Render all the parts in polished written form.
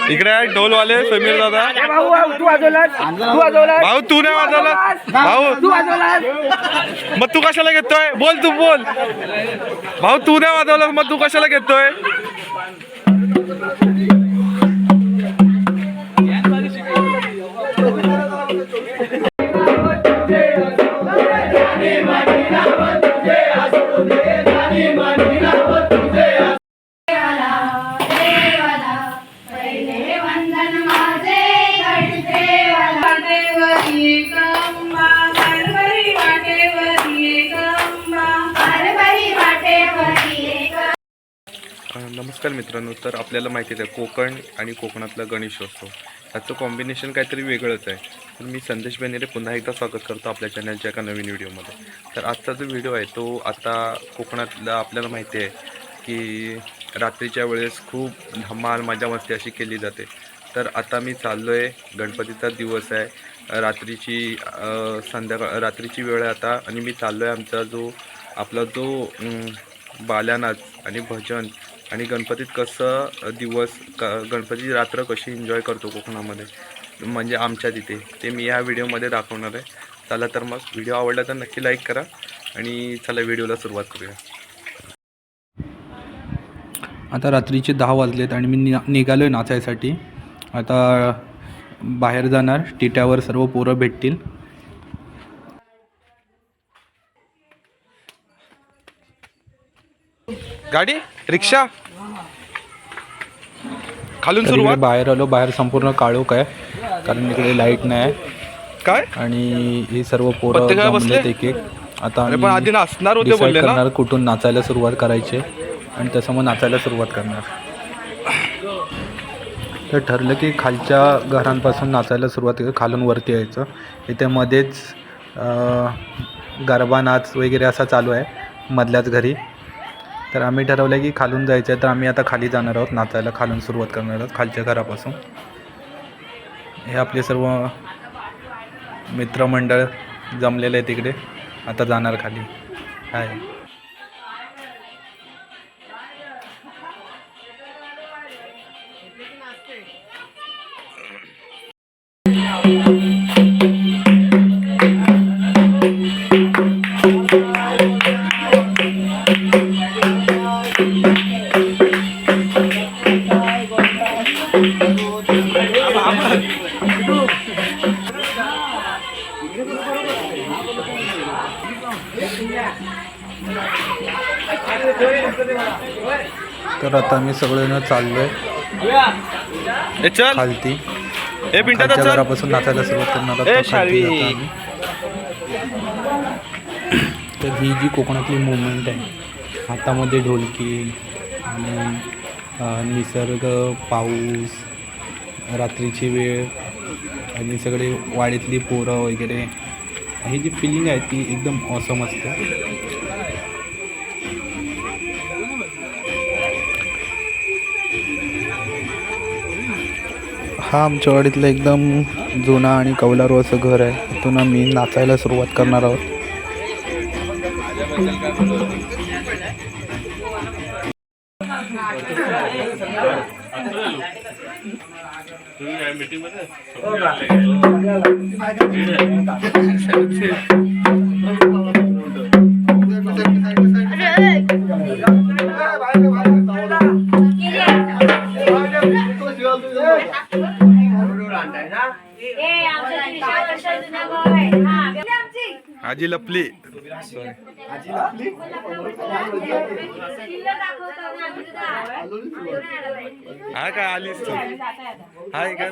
इकडे आहे ढोलवाले समीर दादा. भाऊ तू नाही वाजवला भाऊ. मग तू कशाला घेतोय? बोल तू बोल भाऊ. तू नाही वाजवला मग तू कशाला घेतोय? नमस्कार मित्रांनो. तर आपल्याला माहितीच आहे कोकण आणि कोकणातला गणेशोत्सव याचं कॉम्बिनेशन काहीतरी वेगळंच आहे. तर मी संदेश बेनेरे पुन्हा एकदा स्वागत करतो आपल्या चॅनलच्या एका नवीन व्हिडिओमध्ये. तर आजचा जो व्हिडिओ आहे तो आता कोकणातला आपल्याला माहिती आहे की रात्रीच्या वेळेस खूप धमाल मजा मस्ती अशी केली जाते. तर आता मी चाललो आहे, गणपतीचा दिवस आहे, रात्रीची वेळ आहे आता आणि मी चाललो आहे आपला जो बाल्यानाच आणि भजन आणि गणपतीत कसं गणपतीची रात्र कशी एन्जॉय करतो कोकणामध्ये म्हणजे आमच्या तिथे, ते मी या व्हिडिओमध्ये दाखवणार आहे. चला तर मग व्हिडिओ आवडला तर नक्की लाईक करा आणि चला व्हिडिओला सुरुवात करूया. आता रात्रीचे 10 वाजलेत आणि मी निघालो आहे नाचायसाठी. आता बाहेर जाणार, टिट्यावर सर्व पोरं भेटतील. गाडी रिक्षा खालून सुरुवात. बाहेर आलो, बाहेर संपूर्ण काळोख आहे कारण इकडे लाईट नाही आहे काय. आणि हे सर्व पोरं जमलेत एक एक. आता आधी नाचणार होते बोलले ना, करणार कुठून नाचायला सुरुवात करायची आणि तसं मग नाचायला सुरुवात करणार. तर ठरलं की खालच्या घरांपासून नाचायला सुरुवात केली, खालून वरती यायचं. इथे मध्येच गरबा नाच वगैरे असा चालू आहे मधल्याच घरी. तर आम्ही ठरवलं की खालून जायचं आहे, तर आम्ही आता खाली जाणार आहोत नाचायला, खालून सुरुवात करणार आहोत खालच्या घरापासून. हे आपले सर्व मित्रमंडळ जमलेले आहे तिकडे, आता जाणार खाली. काय तर आता आम्ही सगळेजण चाललोय खालती. खालच्या घरापासून नाचायला सुरुवात करणार आहोत खालती जातो आम्ही. तर ही जी कोकणातली मुवमेंट आहे, हातामध्ये ढोलकी आणि निसर्ग, पाऊस, रात्रीची वेळ आणि सगळे वाडीतली पोरं वगैरे, ही जी फिलिंग आहे ती एकदम ऑसम असते. हा आमच्या वाडीतलं एकदम जुना आणि कौलारू असं घर आहे. इथून आम्ही नाचायला सुरुवात करणार आहोत. आजी लपली. हा काय आलीस तू? हाय का?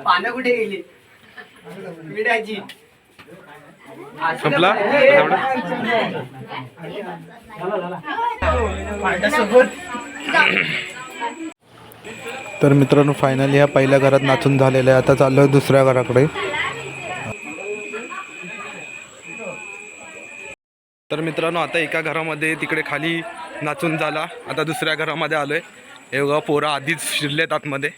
पानं कुठे गेली विडायची संपला तर मित्रांनो फायनली ह्या पहिल्या घरात नाचून झालेलं आहे. आता चाललो दुसऱ्या घराकडे. तर मित्रांनो आता एका घरामध्ये तिकडे खाली नाचून झाला. आता दुसऱ्या घरामध्ये आलोय. हे बघा पोरं आधीच शिरलेत आतमध्ये.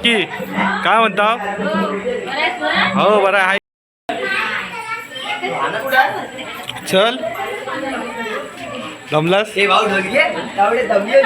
की काय म्हणता? हो बरं आहे. चल जमलास. ए भाऊ ढोलकी त्यावेळे दमले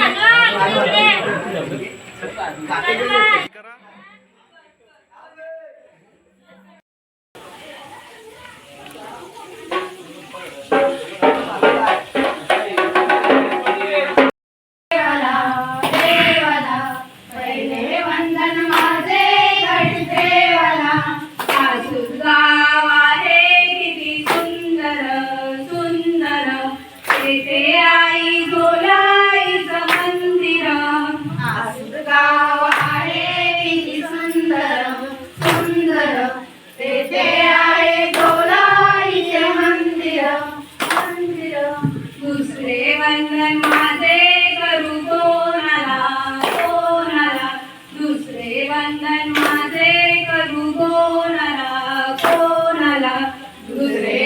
तिसरे वंदन माझे करू कोणाला कोणाला तिसरे वंदन माझे करू कोणाला कोणाला तिसरे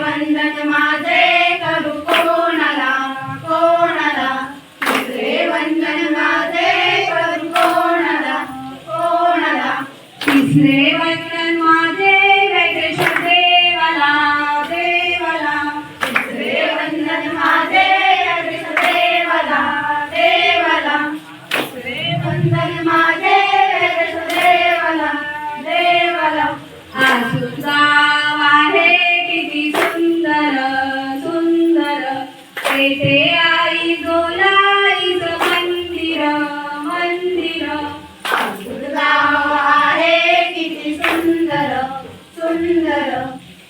वंदन माझे करू कोणाला कोणाला तिसरे वंदन माझे करू कोणाला कोणाला तिसरे वंदन माझे व्यंकटेश देवाला देवाला तिसरे वंदन माझे देवाला देवाला तिसरे वंदन माझे देवाला देवाला आसून गाव आहे किती सुंदर सुंदर तेथे आई गोलाईचं मंदिर मंदिर आसून गाव आहे किती सुंदर सुंदर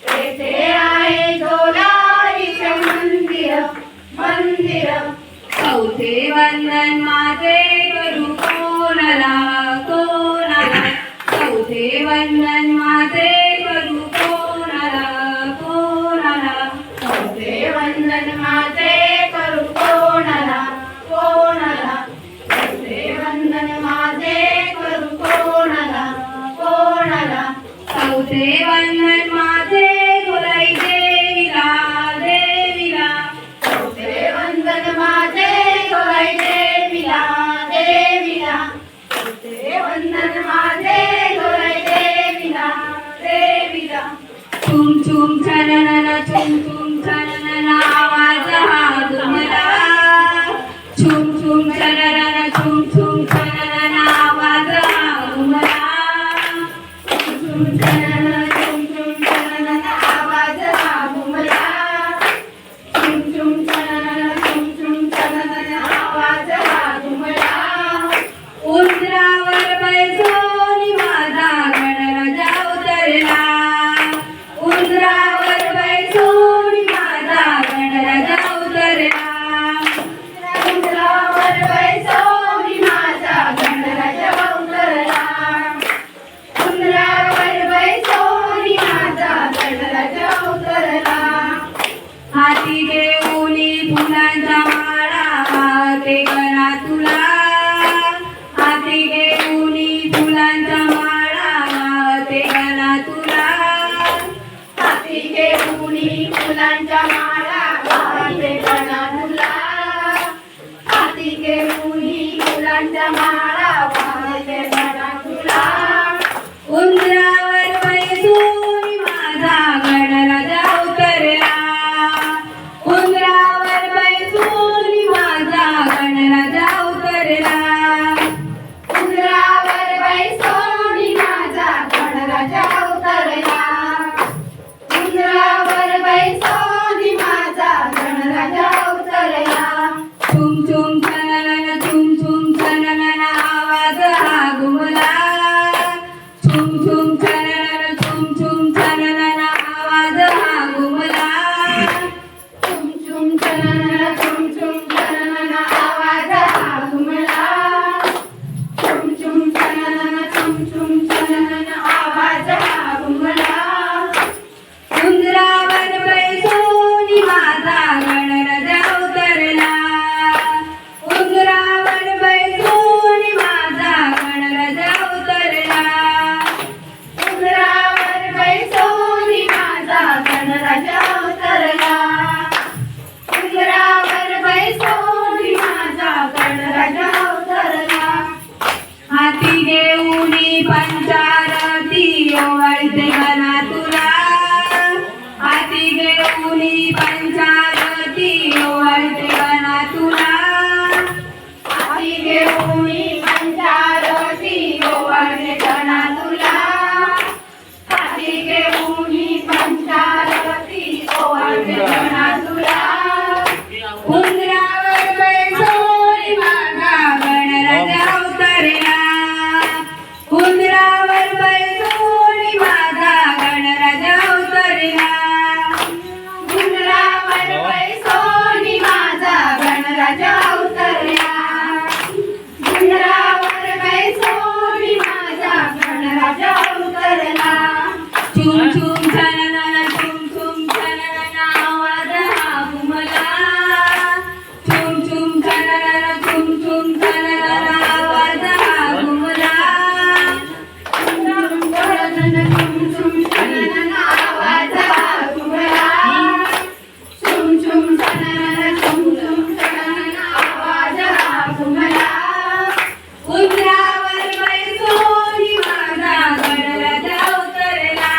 तेथे आहे गोलाईचं मंदिर मंदिर चौथे वंदन माझे करू कोणाला कोणाला चौथे वंदन माझे करू कोणाला कोणाला चौथे वंदन माझे करू कोणाला कोणाला चौथे वंदन माझे करू कोणाला कोणाला चौथे वंदन माझे गोलाई देवीला देवीला चौथे वंदन माझे गोलाई देवीला देवीला चौथे वंदन माझे गोलाई देवीला देवीला चुम चुम छननना चुम चुम छननना आवाज हा तुम्हाला चुम चुम छननना चुम चुम छननना आवाज हा तुम्हाला चुम छननना चुम चुम छननना आवाज हा तुम्हाला चुम चुम छननना चुम चुम छननना आवाज हा तुम्हाला उंदरावर बैसोनी माझा गणराजा उतरला उंदरावर बैसोनी माझा गणराजा उतरला उंदरावर बैसोनी माझा गणराजा उतरला उंदरावर बैसोनी माझा गणराजा उतरला हाती घेऊनी फुलांचा माळा ते गणा तुला हाती घेऊनी फुलांचा माळा ते गणा तुला हाती घेऊनी फुलांच्या माळा ते गणा तुला हाती घेऊनी फुलांच्या माळा ते गणा तुला उंदरावर बैसून माझा गणराजा उतरला ऊनी पंचारती ओवाळते गणा तुला हाती घेऊनी पंचारती ओवाळते गणा तुला हाती घेऊनी पंचारती ओवाळते गणा तुला उंदरावर बैसोनी माझा गणराजा अवतरला उंदरावर बैसोनी माझा गणराजा अवतरला उंदरावर बैसोनी माझा गणराजा अवतरला उंदरावर बैसोनी माझा गणराजा अवतरला चुम चुम छननन चुम चुम छननन आवाज हा घुमला चुम चुम छननन चुम चुम छननन आवाज हा घुमला चुम चुम छननन चुम चुम छननन आवाज हा घुमला चुम चुम छननन चुम चुम छननन आवाज हा घुमला उंदरावर बैसोनी माझा गणराजा अवतरला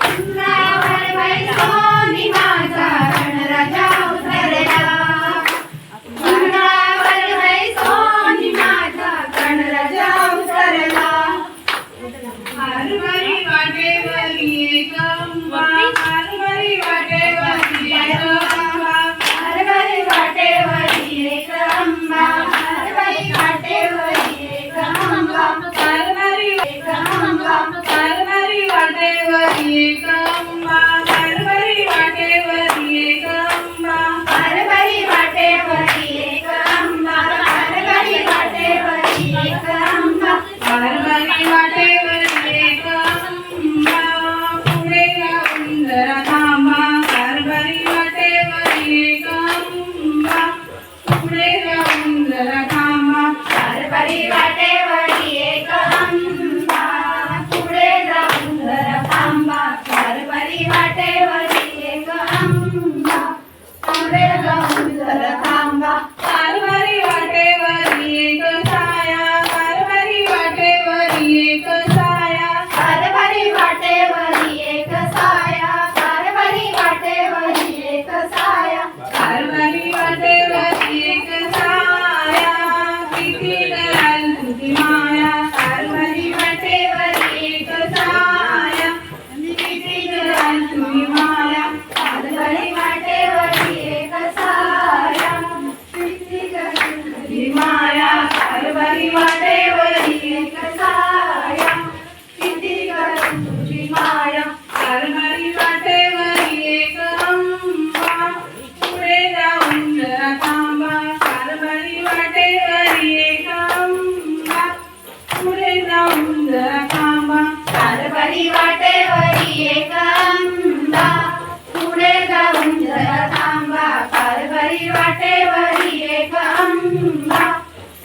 उंदरावर बैसोनी माझा गणराजा अवतरला उंदरावर बैसोनी माझा गणराजा अवतरला हरभरी वाटेवरी एक अंबा हरभरी वाटेवरी एक अंबा हरभरी वाटेवरी एक अंबा हरभरी वाटेवरी एक अंबा हरभरी एक अंबा हरभरी वाटेवरी एक अंबा हरभरी वाटेवरी एक अंबा हरभरी वाटेवरी एक अंबा हरभरी वाटेवरी एक अंबा हरभरी वाटेवरी एक अंबा पुढे जाऊन जरा थांबा हरभरी वाटेवरी एक अंबा पुढे जाऊन जरा थांबा हरभरी वाटेवरी एक अंबा पुढे जाऊन जरा थांबा हरभरी वाटेवरी एक अंबा पुढे जाऊन जरा थांबा हरभरी वाटेवरी एक साया हरभरी वाटेवरी एक साया हरभरी वाटेवरी एक साया हरभरी वाटेवरी एक साया हरभरी वाटेवरी एक साया किती कराल तुझी माया हरभरी वाटेवरी एक साया किती कराल तुझी माया हरभरी वाटेवरी एक साया किती कराल तुझी माया हरभरी वाटेवरी एक साया किती कराल तुझी माया हरभरी वाटेवरी एक अंबा पुढे जाऊन जरा थांबा हरभरी वाटेवरी एक अंबा पुढे जाऊन जरा थांबा हरभरी वाटेवरी एक अंबा पुढे जाऊन जरा थांबा हरभरी वाटेवरी एक अंबा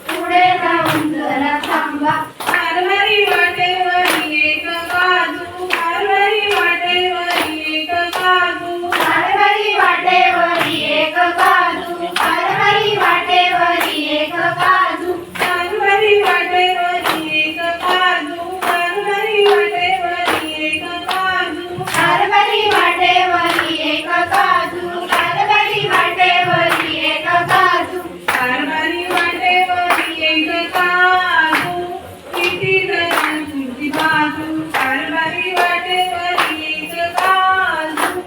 पुढे जाऊन जरा थांबा हरभरी वाटेवरी एक काजू हरभरी वाटेवरी एक काजू हरभरी वाटेवरी एक काजू हरभरी वाटेवरी एक काजू हरभरी वाटेवरी एक काजू हरभरी वाटेवरी एक काजू हरभरी वाटेवरी एक काजू हरभरी वाटेवरी एक काजू हरभरी वाटेवरी एक काजू किती जण तुझी बाजू हरभरी वाटेवरी एक काजू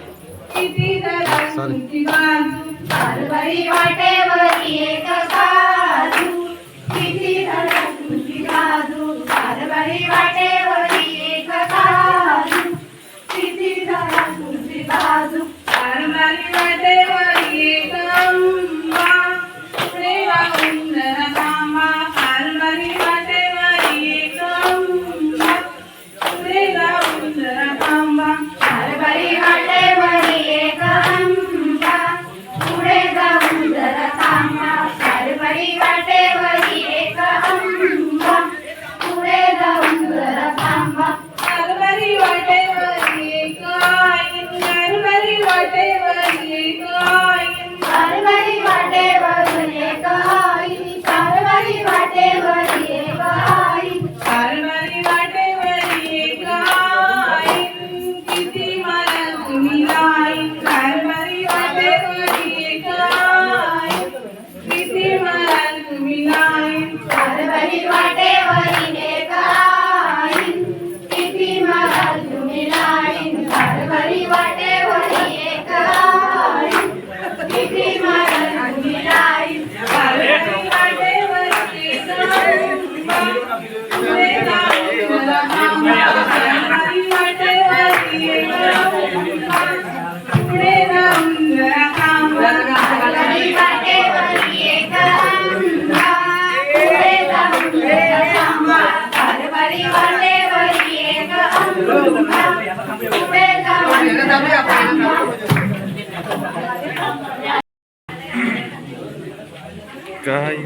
किती जण तुझी बाजू हरभरी वाटेवरी एक काजू किती जण तुझी बाजू हरभरी वाटेवरी एक काजू किती जण तुझी बाजू हरभरी वाटेवरी एक अंबा पुढे जाऊन जरा थांबा हरभरी वाटेवरी एक अंबा पुढे जाऊन जरा थांबा हरभरी वाटेवरी एक अंबा पुढे जाऊन जरा थांबा हरभरी वाटेवरी एक अंबा पुढे जाऊन जरा थांबा हरभरी वाटेवरी एक आई हरभरी काय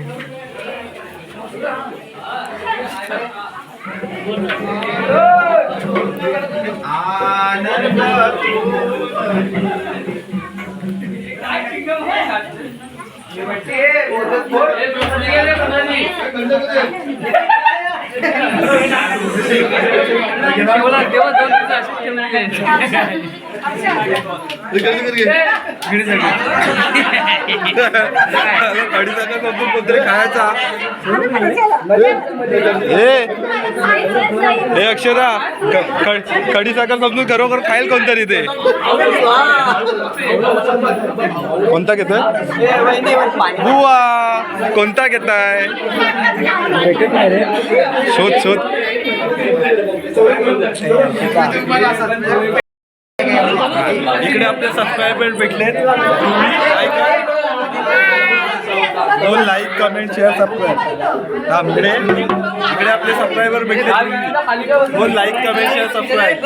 कढीसाखर समजून कोणतरी खायचा. हे अक्षरा कढीसाखर समजून खरोखर खाईल कोणतरी ते. कोणता घेतोय बुवा? कोणता घेताय? शोध शोध. इकडे आपले सबस्क्रायबर भेटले. Like comment share subscribe. इकडे आपले सबस्क्रायबर भेटले. Like comment share subscribe.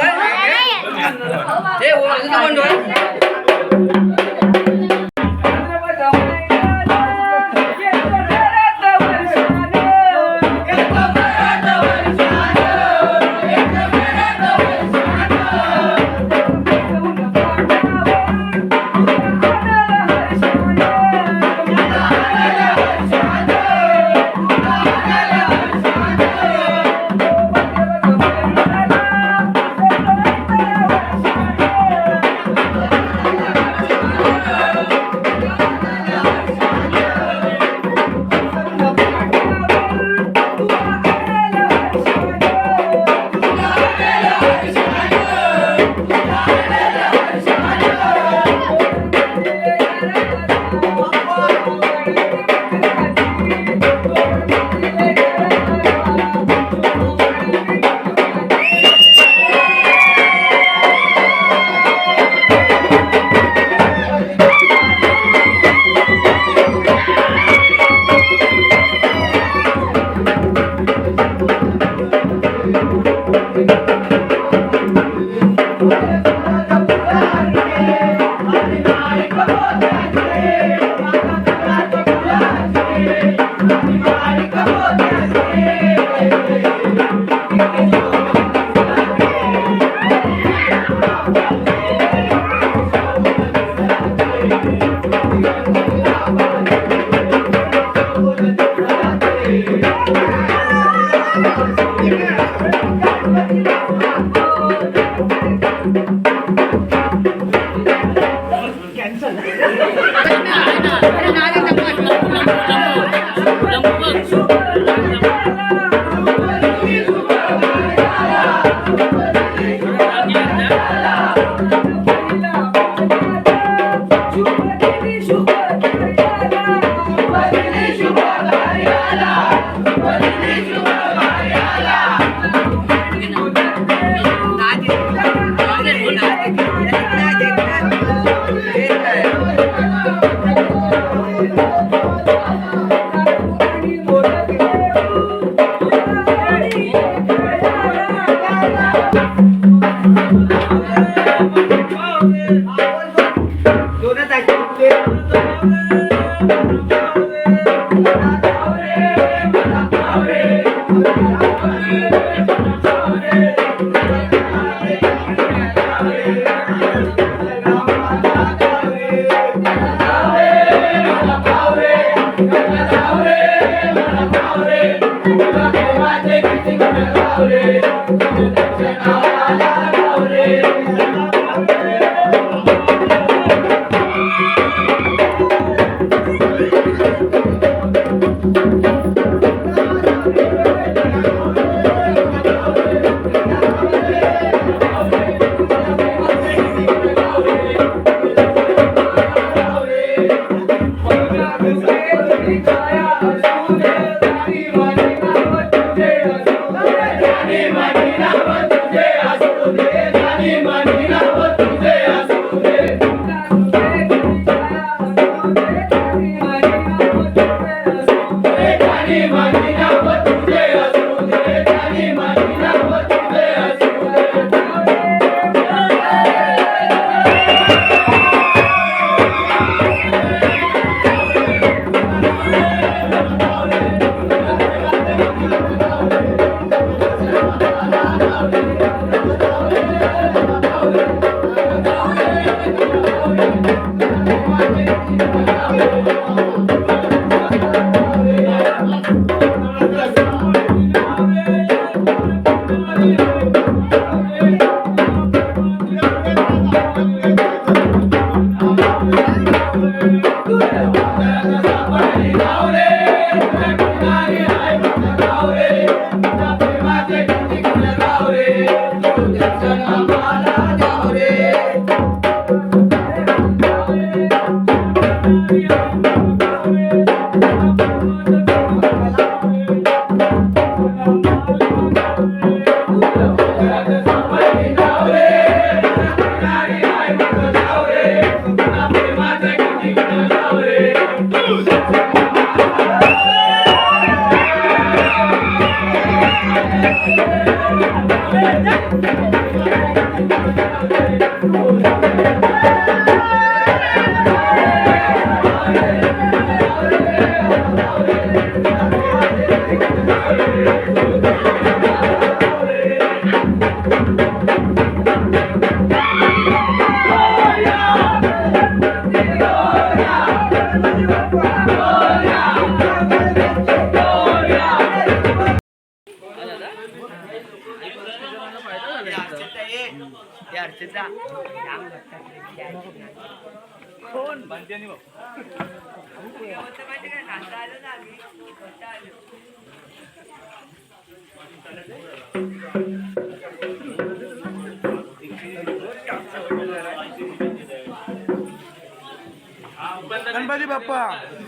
Ganpati Bappa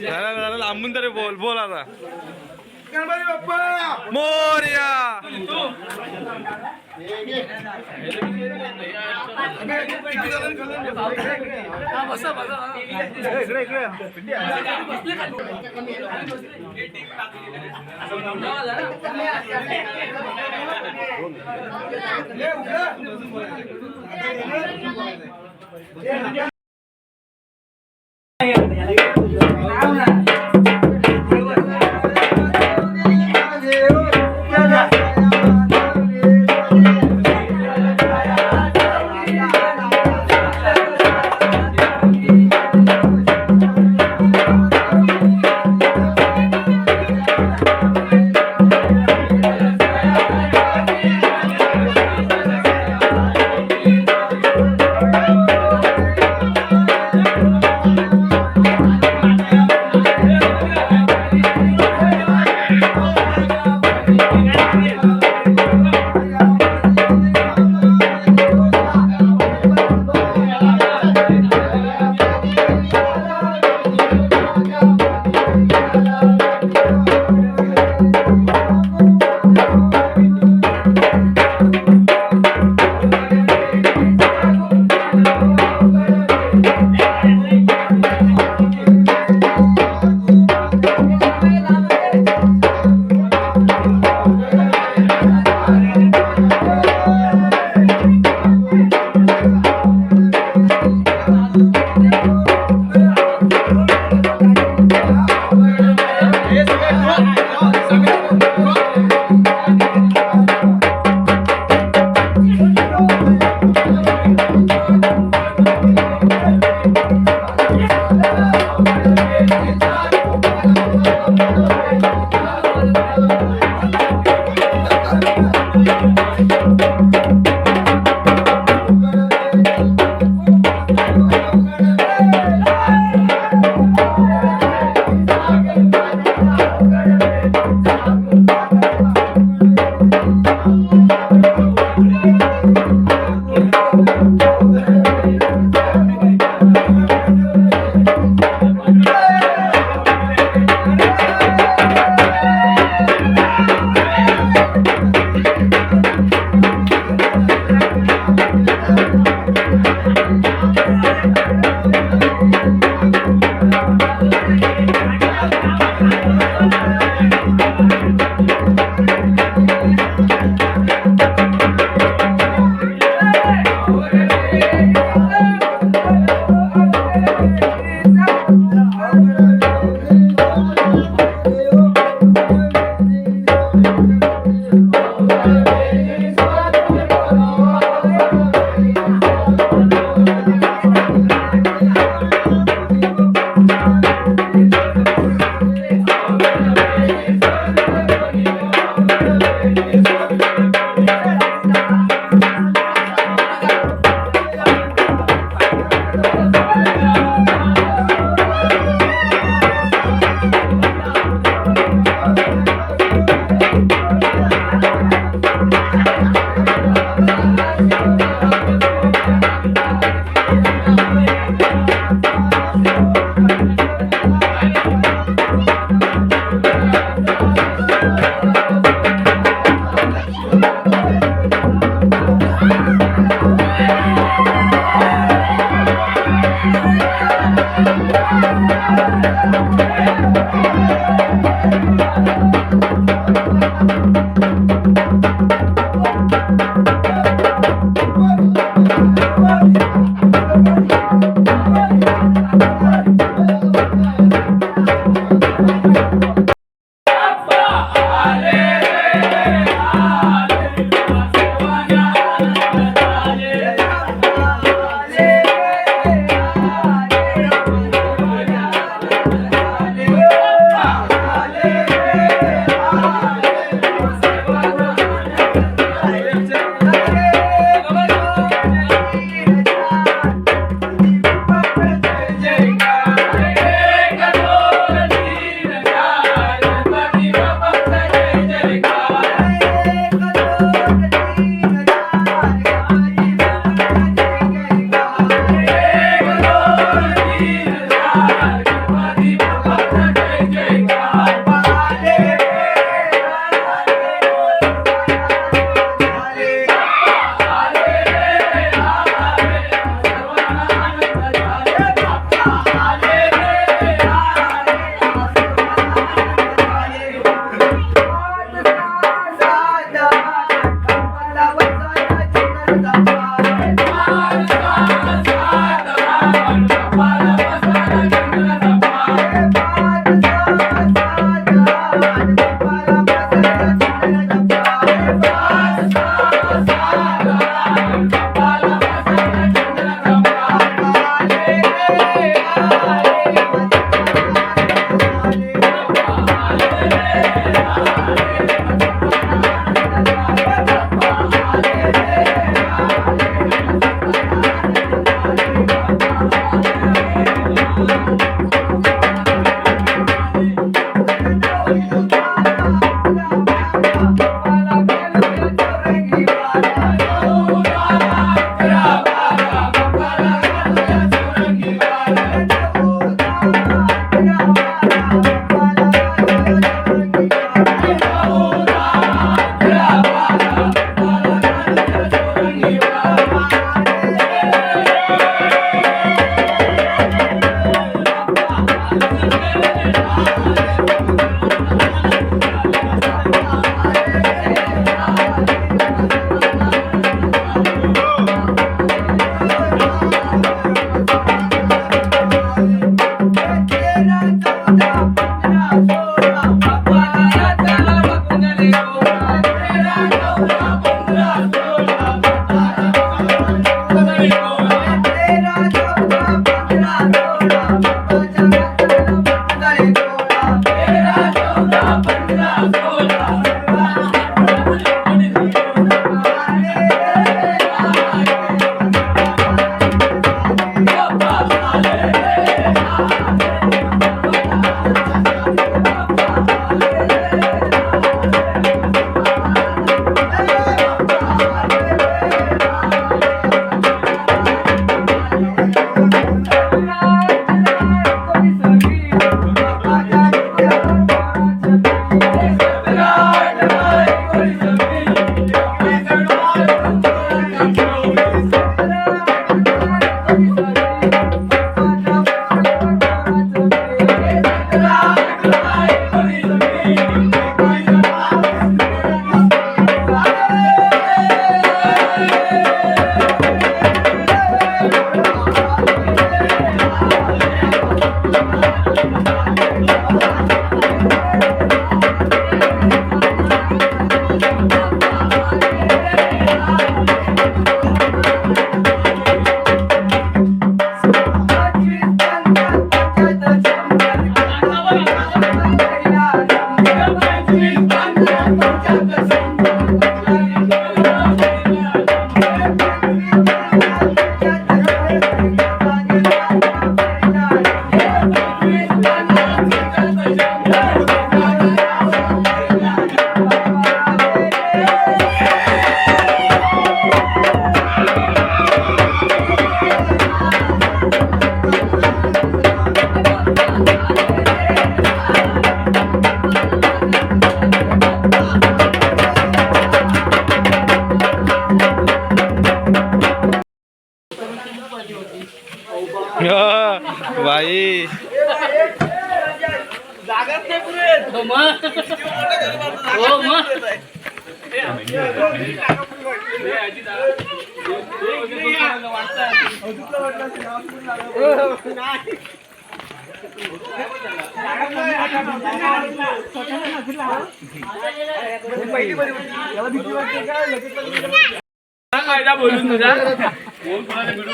झाला लांबून तरी बोल बोल आता. गणपती बाप्पा मोरया.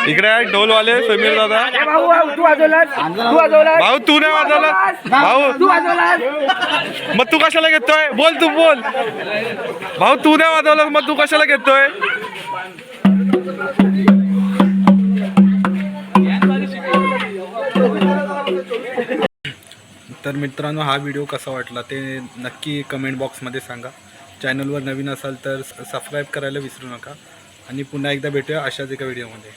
इकडे आहे ढोलवाले समीर दादा. भाऊ तू वाजवला भाऊ तू नाही वाजवला भाऊ. मग तू कशाला घेतोय? बोल तू बोल. भाऊ तू नाही वाजवला मग तू कशाला घेतोय? तर मित्रांनो हा व्हिडिओ कसा वाटला ते नक्की कमेंट बॉक्समध्ये सांगा. चॅनलवर नवीन असाल तर सबस्क्राईब करायला विसरू नका आणि पुन्हा एकदा भेटूया अशाच एका व्हिडिओमध्ये.